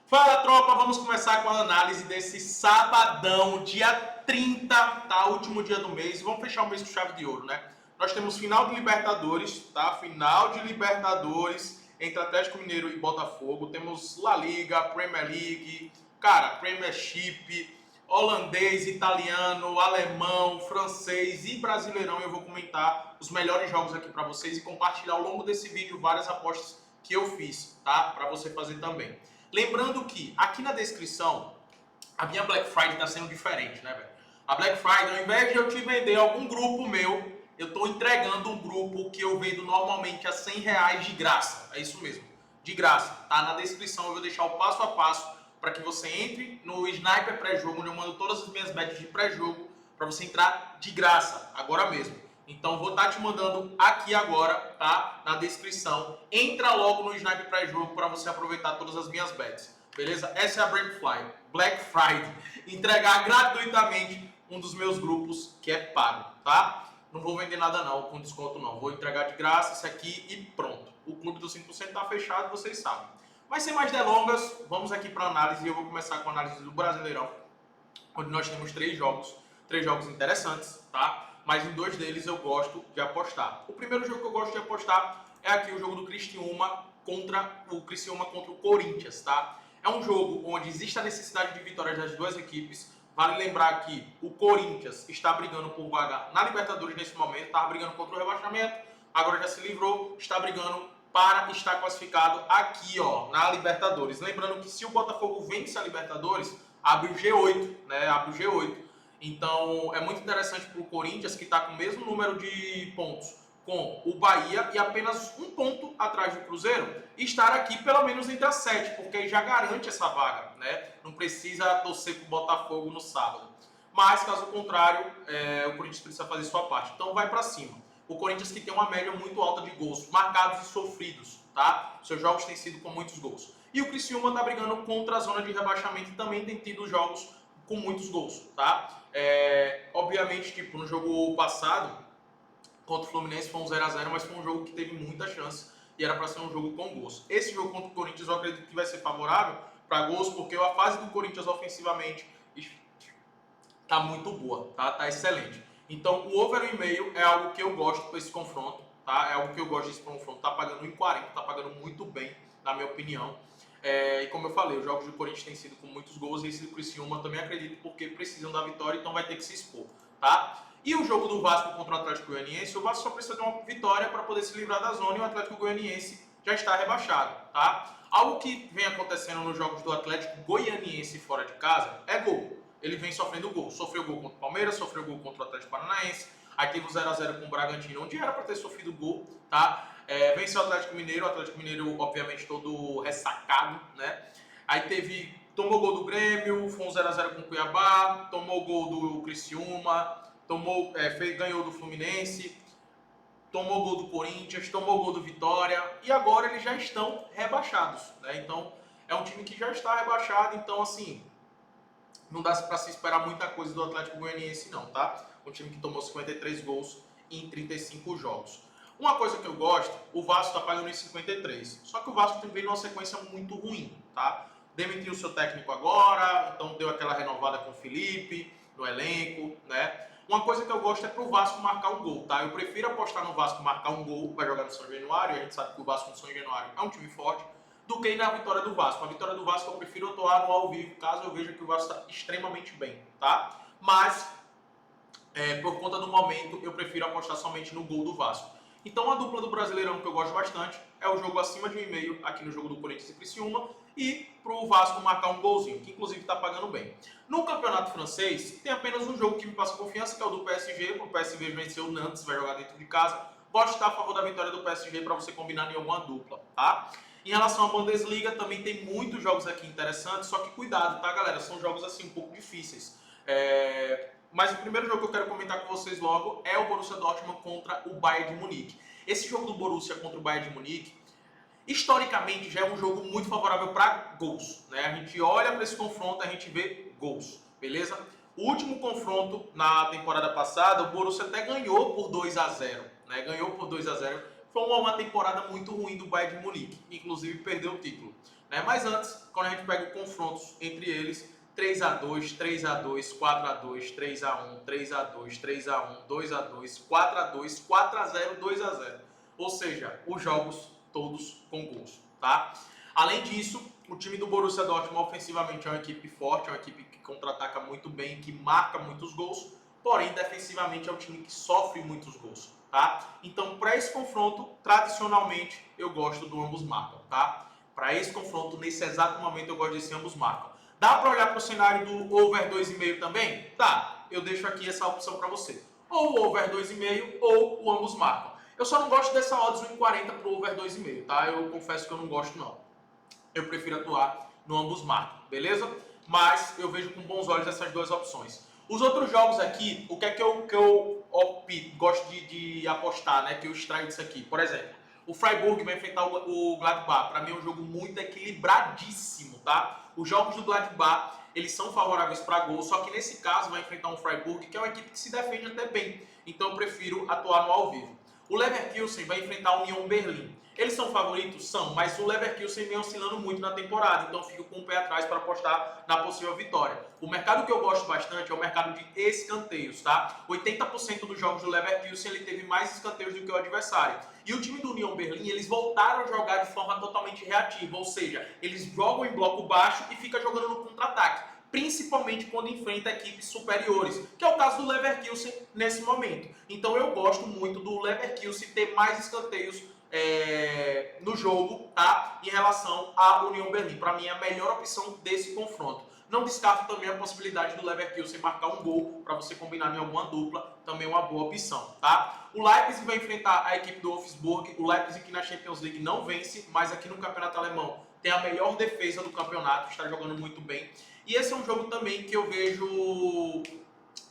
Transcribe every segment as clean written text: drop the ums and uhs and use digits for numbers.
Fala, tropa, vamos começar com a análise desse sabadão, dia 30, tá? Último dia do mês. Vamos fechar o mês com chave de ouro, né? Nós temos final de Libertadores, tá? Final de Libertadores entre Atlético Mineiro e Botafogo. Temos La Liga, Premier League, cara, Premiership, holandês, italiano, alemão, francês e brasileirão. Eu vou comentar os melhores jogos aqui para vocês e compartilhar ao longo desse vídeo várias apostas que eu fiz, tá? Para você fazer também. Lembrando que aqui na descrição, a minha Black Friday está sendo diferente, né, velho? A Black Friday, ao invés de eu te vender algum grupo meu, eu estou entregando um grupo que eu vendo normalmente a R$100 de graça. É isso mesmo, de graça. Tá na descrição, eu vou deixar o passo a passo para que você entre no Sniper pré-jogo, onde eu mando todas as minhas bets de pré-jogo, para você entrar de graça, agora mesmo. Então vou estar te mandando aqui agora, tá? Na descrição. Entra logo no Sniper pré-jogo para você aproveitar todas as minhas bets. Beleza? Essa é a Black Friday. Entregar gratuitamente um dos meus grupos que é pago, tá? Não vou vender nada não, com desconto não. Vou entregar de graça isso aqui e pronto. O clube dos 5% tá fechado, vocês sabem. Mas sem mais delongas, vamos aqui para análise. Eu vou começar com a análise do Brasileirão, onde nós temos três jogos interessantes, tá? Mas em dois deles eu gosto de apostar. O primeiro jogo que eu gosto de apostar é aqui o jogo do Criciúma contra o Corinthians, tá? É um jogo onde existe a necessidade de vitórias das duas equipes. Vale lembrar que o Corinthians está brigando por vaga na Libertadores nesse momento, estava brigando contra o rebaixamento, agora já se livrou, está brigando para estar classificado aqui, ó, na Libertadores. Lembrando que se o Botafogo vence a Libertadores, abre o G8, né? Abre o G8. Então, é muito interessante para o Corinthians, que está com o mesmo número de pontos com o Bahia e apenas um ponto atrás do Cruzeiro, estar aqui pelo menos entre as 7, porque aí já garante essa vaga, né? Não precisa torcer para o Botafogo no sábado. Mas, caso contrário, o Corinthians precisa fazer sua parte. Então, vai para cima. O Corinthians que tem uma média muito alta de gols, marcados e sofridos, tá? Seus jogos têm sido com muitos gols. E o Criciúma está brigando contra a zona de rebaixamento e também tem tido jogos com muitos gols, tá? Obviamente, tipo, no jogo passado, contra o Fluminense foi um 0x0, mas foi um jogo que teve muita chance e era para ser um jogo com gols. Esse jogo contra o Corinthians eu acredito que vai ser favorável para gols, porque a fase do Corinthians ofensivamente tá muito boa, tá excelente. Então o over 1,5 é algo que eu gosto para esse confronto, tá? É algo que eu gosto desse confronto, tá pagando 1,40, tá pagando muito bem, na minha opinião. E como eu falei, os jogos do Corinthians têm sido com muitos gols e esse do Criciúma também acredito porque precisam da vitória, então vai ter que se expor, tá? E o jogo do Vasco contra o Atlético Goianiense, o Vasco só precisa de uma vitória para poder se livrar da zona e o Atlético Goianiense já está rebaixado, tá? Algo que vem acontecendo nos jogos do Atlético Goianiense fora de casa é gol. Ele vem sofrendo gol. Sofreu gol contra o Palmeiras, sofreu gol contra o Atlético Paranaense, aí teve o 0x0 com o Bragantino, onde era para ter sofrido gol, tá? Venceu o Atlético Mineiro obviamente todo ressacado, né? Aí tomou gol do Grêmio, foi um 0x0 com o Cuiabá, tomou gol do Criciúma, ganhou do Fluminense, tomou gol do Corinthians, tomou gol do Vitória e agora eles já estão rebaixados, né? Então é um time que já está rebaixado, então assim, não dá para se esperar muita coisa do Atlético Goianiense não, tá? Um time que tomou 53 gols em 35 jogos. Uma coisa que eu gosto, o Vasco está pagando em 53. Só que o Vasco veio numa sequência muito ruim, tá? Demitiu o seu técnico agora, então deu aquela renovada com o Felipe no elenco, né? Uma coisa que eu gosto é pro Vasco marcar um gol, tá? Eu prefiro apostar no Vasco marcar um gol, vai jogar no São Januário, e a gente sabe que o Vasco no São Januário é um time forte, do que na vitória do Vasco. A vitória do Vasco eu prefiro atuar no ao vivo, caso eu veja que o Vasco está extremamente bem, tá? Mas, por conta do momento, eu prefiro apostar somente no gol do Vasco. Então a dupla do Brasileirão que eu gosto bastante é o jogo acima de 1,5 aqui no jogo do Corinthians e Criciúma e pro Vasco marcar um golzinho, que inclusive está pagando bem. No campeonato francês tem apenas um jogo que me passa confiança, que é o do PSG, o PSG venceu o Nantes, vai jogar dentro de casa. Pode estar a favor da vitória do PSG para você combinar em alguma dupla, tá? Em relação à Bundesliga, também tem muitos jogos aqui interessantes, só que cuidado, tá, galera? São jogos assim um pouco difíceis. Mas o primeiro jogo que eu quero comentar com vocês logo é o Borussia Dortmund contra o Bayern de Munique. Esse jogo do Borussia contra o Bayern de Munique, historicamente, já é um jogo muito favorável para gols, né? A gente olha para esse confronto, a gente vê gols, beleza? O último confronto na temporada passada, o Borussia até ganhou por 2-0, né? Ganhou por 2-0. Foi uma temporada muito ruim do Bayern de Munique, inclusive perdeu o título. né? Mas antes, quando a gente pega confrontos entre eles, 3-2, 3-2, 4-2, 3-1, 3-2, 3-1, 2-2, 4-2, 4-0, 2-0. Ou seja, os jogos todos com gols, tá? Além disso, o time do Borussia Dortmund ofensivamente é uma equipe forte, é uma equipe que contra-ataca muito bem, que marca muitos gols, porém defensivamente é um time que sofre muitos gols, tá? Então, para esse confronto, tradicionalmente eu gosto do ambos marcam, tá? Para esse confronto, nesse exato momento eu gosto desse ambos marcam. Dá para olhar para o cenário do over 2,5 também? Tá, eu deixo aqui essa opção para você. Ou o over 2,5 ou o ambos marcam. Eu só não gosto dessa odds 1,40 para o over 2,5, tá? Eu confesso que eu não gosto não. Eu prefiro atuar no ambos marcam, beleza? Mas eu vejo com bons olhos essas duas opções. Os outros jogos aqui, o que é que eu gosto de apostar, né? Que eu extraio disso aqui. Por exemplo, o Freiburg vai enfrentar o Gladbach. Para mim é um jogo muito equilibradíssimo, tá? Os jogos do Gladbach, eles são favoráveis para gol, só que nesse caso vai enfrentar um Freiburg, que é uma equipe que se defende até bem. Então eu prefiro atuar no ao vivo. O Leverkusen vai enfrentar o Union Berlim. Eles são favoritos? São, mas o Leverkusen vem oscilando muito na temporada, então fico com o pé atrás para apostar na possível vitória. O mercado que eu gosto bastante é o mercado de escanteios, tá? 80% dos jogos do Leverkusen ele teve mais escanteios do que o adversário. E o time do Union Berlim, eles voltaram a jogar de forma totalmente reativa, ou seja, eles jogam em bloco baixo e ficam jogando no contra-ataque, principalmente quando enfrenta equipes superiores, que é o caso do Leverkusen nesse momento. Então eu gosto muito do Leverkusen ter mais escanteios no jogo, tá? Em relação à Union Berlim. Para mim é a melhor opção desse confronto. Não descarto também a possibilidade do Leverkusen marcar um gol para você combinar em alguma dupla, também é uma boa opção, tá? O Leipzig vai enfrentar a equipe do Wolfsburg. O Leipzig que na Champions League não vence, mas aqui no Campeonato Alemão tem a melhor defesa do campeonato, está jogando muito bem. E esse é um jogo também que eu vejo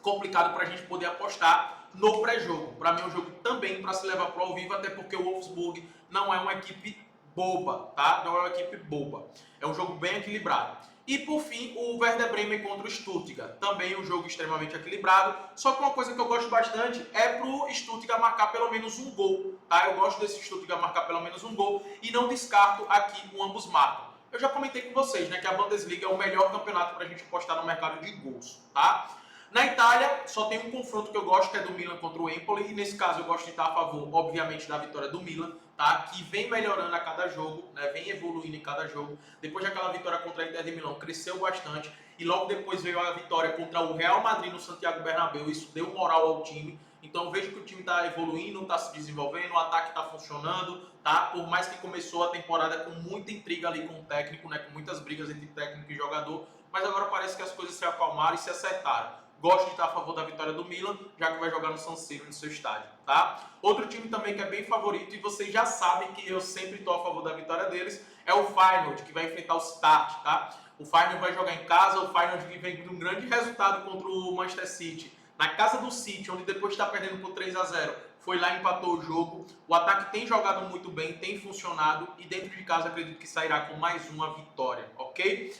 complicado para a gente poder apostar no pré-jogo. Para mim é um jogo também para se levar para o ao vivo, até porque o Wolfsburg não é uma equipe boba, tá? Não é uma equipe boba. É um jogo bem equilibrado. E por fim, o Werder Bremen contra o Stuttgart. Também um jogo extremamente equilibrado. Só que uma coisa que eu gosto bastante é pro Stuttgart marcar pelo menos um gol, tá? Eu gosto desse Stuttgart marcar pelo menos um gol e não descarto aqui o ambos marcam. Eu já comentei com vocês, né, que a Bundesliga é o melhor campeonato para a gente apostar no mercado de gols, tá? Na Itália, só tem um confronto que eu gosto, que é do Milan contra o Empoli, e nesse caso eu gosto de estar a favor, obviamente, da vitória do Milan, tá? Que vem melhorando a cada jogo, né? Vem evoluindo em cada jogo. Depois daquela vitória contra a Inter de Milão, cresceu bastante, e logo depois veio a vitória contra o Real Madrid no Santiago Bernabéu, isso deu moral ao time. Então eu vejo que o time está evoluindo, está se desenvolvendo, o ataque está funcionando, tá? Por mais que começou a temporada com muita intriga ali com o técnico, né? Com muitas brigas entre técnico e jogador, mas agora parece que as coisas se acalmaram e se acertaram. Gosto de estar a favor da vitória do Milan, já que vai jogar no San Siro, no seu estádio, tá? Outro time também que é bem favorito, e vocês já sabem que eu sempre estou a favor da vitória deles, é o Feyenoord, que vai enfrentar o Start, tá? O Feyenoord vai jogar em casa, o Feyenoord que vem de um grande resultado contra o Manchester City, na casa do City, onde depois está perdendo por 3-0, foi lá e empatou o jogo. O ataque tem jogado muito bem, tem funcionado, e dentro de casa acredito que sairá com mais uma vitória, ok?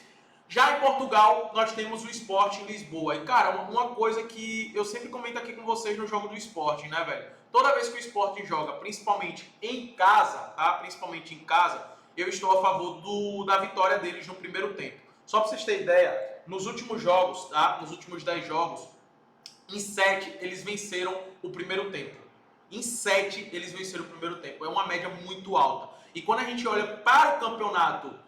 Já em Portugal, nós temos o Sporting Lisboa. E, cara, uma coisa que eu sempre comento aqui com vocês no jogo do Sporting, né, velho? Toda vez que o Sporting joga, principalmente em casa, tá? Principalmente em casa, eu estou a favor da vitória deles no primeiro tempo. Só pra vocês terem ideia, nos últimos jogos, tá? Nos últimos 10 jogos, em 7 eles venceram o primeiro tempo. Em 7 eles venceram o primeiro tempo. É uma média muito alta. E quando a gente olha para o campeonato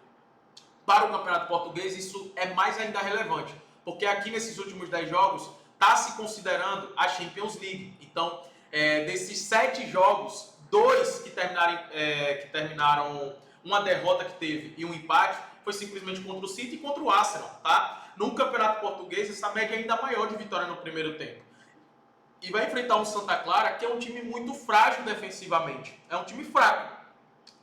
português, isso é mais ainda relevante, porque aqui nesses últimos 10 jogos está se considerando a Champions League. Então, desses 7 jogos, 2 que terminaram uma derrota que teve e um empate, foi simplesmente contra o City e contra o Arsenal, tá? No campeonato português, essa média é ainda maior de vitória no primeiro tempo. E vai enfrentar um Santa Clara, que é um time muito frágil defensivamente. É um time fraco.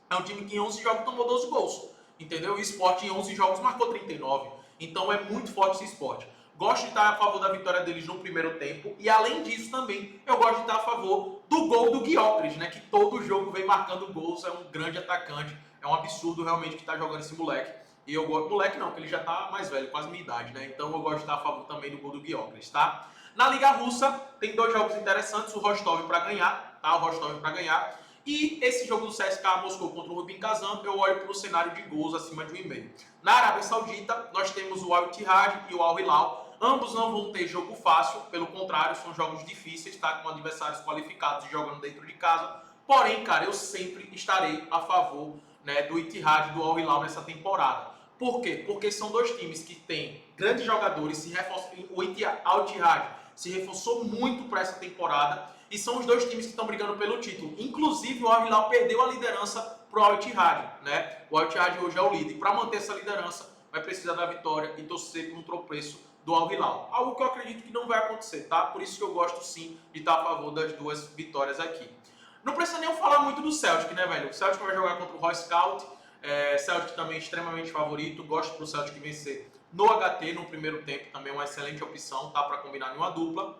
É um time que em 11 jogos tomou 12 gols. Entendeu? O Sport em 11 jogos marcou 39. Então é muito forte esse Sport. Gosto de estar a favor da vitória deles no primeiro tempo. E além disso também, eu gosto de estar a favor do gol do Gyökeres, né? Que todo jogo vem marcando gols. É um grande atacante. É um absurdo realmente que está jogando esse moleque. E eu gosto... Moleque não, porque ele já está mais velho, quase minha idade, né? Então eu gosto de estar a favor também do gol do Gyökeres, tá? Na Liga Russa, tem 2 jogos interessantes. O Rostov para ganhar, tá? O Rostov para ganhar. E esse jogo do CSKA Moscou contra o Rubin Kazan, eu olho para o cenário de gols acima de 1,5. Na Arábia Saudita, nós temos o Al Ittihad e o Al Hilal. Ambos não vão ter jogo fácil, pelo contrário, são jogos difíceis, tá? Com adversários qualificados e jogando dentro de casa. Porém, cara, eu sempre estarei a favor, né, do Ittihad e do Al Hilal nessa temporada. Por quê? Porque são dois times que têm grandes jogadores, o Al Ittihad se reforçou muito para essa temporada e são os dois times que estão brigando pelo título. Inclusive, o Al Hilal perdeu a liderança para o Al Ittihad, né? O Al Ittihad hoje é o líder. E para manter essa liderança, vai precisar da vitória e torcer por um tropeço do Al Hilal. Algo que eu acredito que não vai acontecer, tá? Por isso que eu gosto sim de estar a favor das duas vitórias aqui. Não precisa nem falar muito do Celtic, né, velho? O Celtic vai jogar contra o Roy Scout. Celtic também extremamente favorito. Gosto pro Celtic vencer no HT no primeiro tempo. Também uma excelente opção, tá? Para combinar em uma dupla.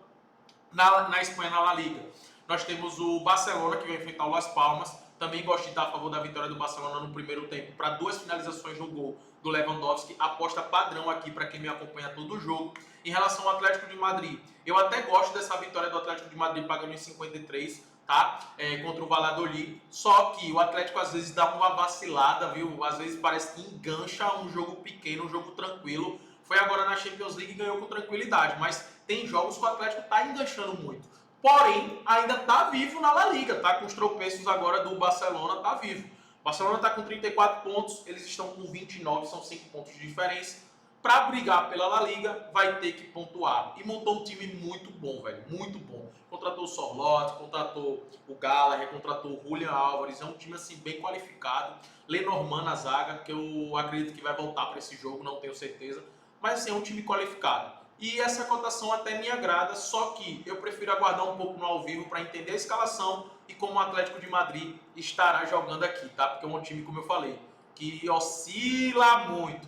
Na Espanha, na La Liga, nós temos o Barcelona que vai enfrentar o Las Palmas. Também gosto de estar a favor da vitória do Barcelona no primeiro tempo para 2 finalizações no gol do Lewandowski. Aposta padrão aqui para quem me acompanha todo o jogo. Em relação ao Atlético de Madrid, eu até gosto dessa vitória do Atlético de Madrid pagando em 53, tá? Contra o Valladolid. Só que o Atlético às vezes dá uma vacilada, viu? Às vezes parece que engancha um jogo pequeno, um jogo tranquilo. Foi agora na Champions League e ganhou com tranquilidade, mas tem jogos que o Atlético está enganchando muito. Porém, ainda está vivo na La Liga, tá? Com os tropeços agora do Barcelona, está vivo. O Barcelona está com 34 pontos, eles estão com 29, são 5 pontos de diferença. Para brigar pela La Liga, vai ter que pontuar. E montou um time muito bom, velho, muito bom. Contratou o Sorloth, contratou o Gallagher, contratou o Julian Álvares, é um time assim bem qualificado. Lenormand na zaga, que eu acredito que vai voltar para esse jogo, não tenho certeza. Mas assim, é um time qualificado. E essa cotação até me agrada, só que eu prefiro aguardar um pouco no ao vivo para entender a escalação e como o Atlético de Madrid estará jogando aqui, tá? Porque é um time, como eu falei, que oscila muito.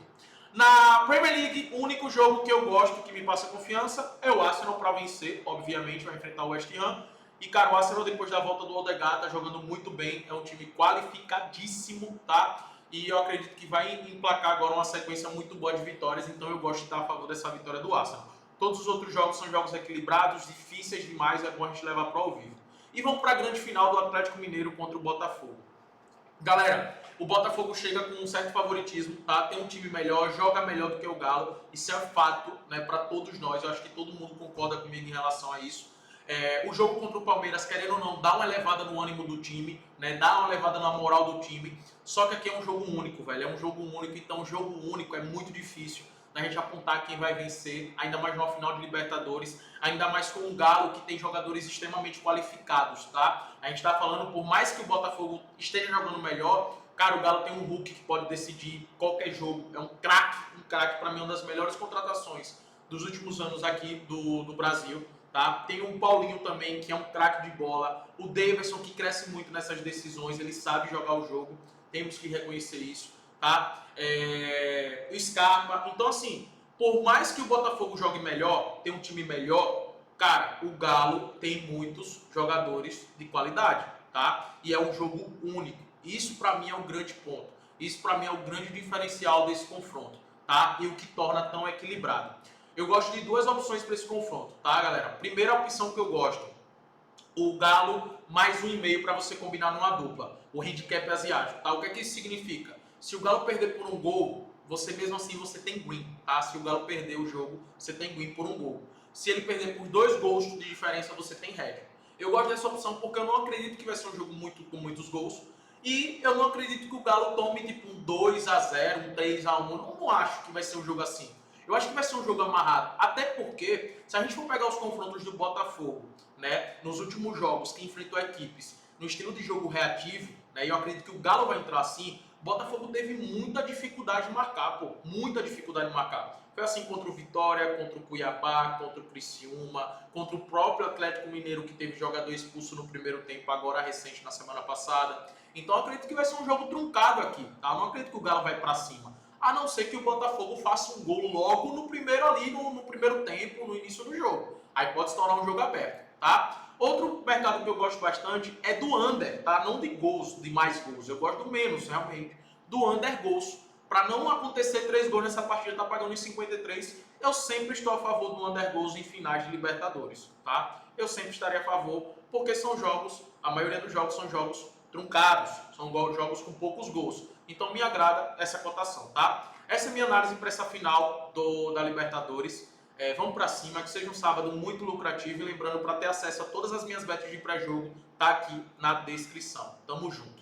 Na Premier League, o único jogo que eu gosto, que me passa confiança, é o Arsenal para vencer, obviamente, vai enfrentar o West Ham. E, cara, o Arsenal, depois da volta do Odegaard, tá jogando muito bem, é um time qualificadíssimo, tá? E eu acredito que vai emplacar agora uma sequência muito boa de vitórias, então eu gosto de estar a favor dessa vitória do Arsenal. Todos os outros jogos são jogos equilibrados, difíceis demais, é bom a gente levar para o ao vivo. E vamos para a grande final do Atlético Mineiro contra o Botafogo. Galera, o Botafogo chega com um certo favoritismo, tá? Tem um time melhor, joga melhor do que o Galo, isso é fato, né, para todos nós, eu acho que todo mundo concorda comigo em relação a isso. O jogo contra o Palmeiras, querendo ou não, dá uma elevada no ânimo do time, né? Dá uma elevada na moral do time. Só que aqui é um jogo único, velho. É um jogo único, então jogo único é muito difícil a gente apontar quem vai vencer, ainda mais numa final de Libertadores, ainda mais com um Galo que tem jogadores extremamente qualificados, tá? A gente tá falando, por mais que o Botafogo esteja jogando melhor, cara, o Galo tem um Hulk que pode decidir qualquer jogo. É um craque, para mim, uma das melhores contratações dos últimos anos aqui do Brasil. Tá? Tem o Paulinho também, que é um craque de bola. O Davidson, que cresce muito nessas decisões, ele sabe jogar o jogo. Temos que reconhecer isso. Tá? O Scarpa. Então, assim, por mais que o Botafogo jogue melhor, tem um time melhor, cara, o Galo tem muitos jogadores de qualidade. Tá? E é um jogo único. Isso, para mim, é um grande ponto. Isso, para mim, é o grande diferencial desse confronto. Tá? E o que torna tão equilibrado. Eu gosto de duas opções para esse confronto, tá, galera? Primeira opção que eu gosto, o Galo mais 1,5 para você combinar numa dupla, o handicap asiático, tá? O que é que isso significa? Se o Galo perder por um gol, você mesmo assim você tem win, tá? Se o Galo perder o jogo, você tem win por um gol. Se ele perder por 2 gols de diferença, você tem head. Eu gosto dessa opção porque eu não acredito que vai ser um jogo com muitos gols. E eu não acredito que o Galo tome tipo um 2-0, um 3-1. Eu não acho que vai ser um jogo assim. Eu acho que vai ser um jogo amarrado, até porque, se a gente for pegar os confrontos do Botafogo, né, nos últimos jogos que enfrentou equipes no estilo de jogo reativo, né, e eu acredito que o Galo vai entrar assim, o Botafogo teve muita dificuldade de marcar, pô, muita dificuldade de marcar. Foi assim contra o Vitória, contra o Cuiabá, contra o Criciúma, contra o próprio Atlético Mineiro, que teve jogador expulso no primeiro tempo, agora recente, na semana passada. Então eu acredito que vai ser um jogo truncado aqui, tá? Eu não acredito que o Galo vai pra cima. A não ser que o Botafogo faça um gol logo no primeiro ali, no primeiro tempo, no início do jogo. Aí pode se tornar um jogo aberto, tá? Outro mercado que eu gosto bastante é do under, tá? Não de gols, de mais gols. Eu gosto do menos, realmente. Do under gols. Para não acontecer 3 gols nessa partida, tá pagando em 53. Eu sempre estou a favor do under gols em finais de Libertadores, tá? Eu sempre estarei a favor, porque são jogos, a maioria dos jogos são jogos truncados, são jogos com poucos gols. Então me agrada essa cotação, tá? Essa é a minha análise para essa final da Libertadores. Vamos para cima, que seja um sábado muito lucrativo. E lembrando, para ter acesso a todas as minhas bets de pré-jogo, tá aqui na descrição. Tamo junto.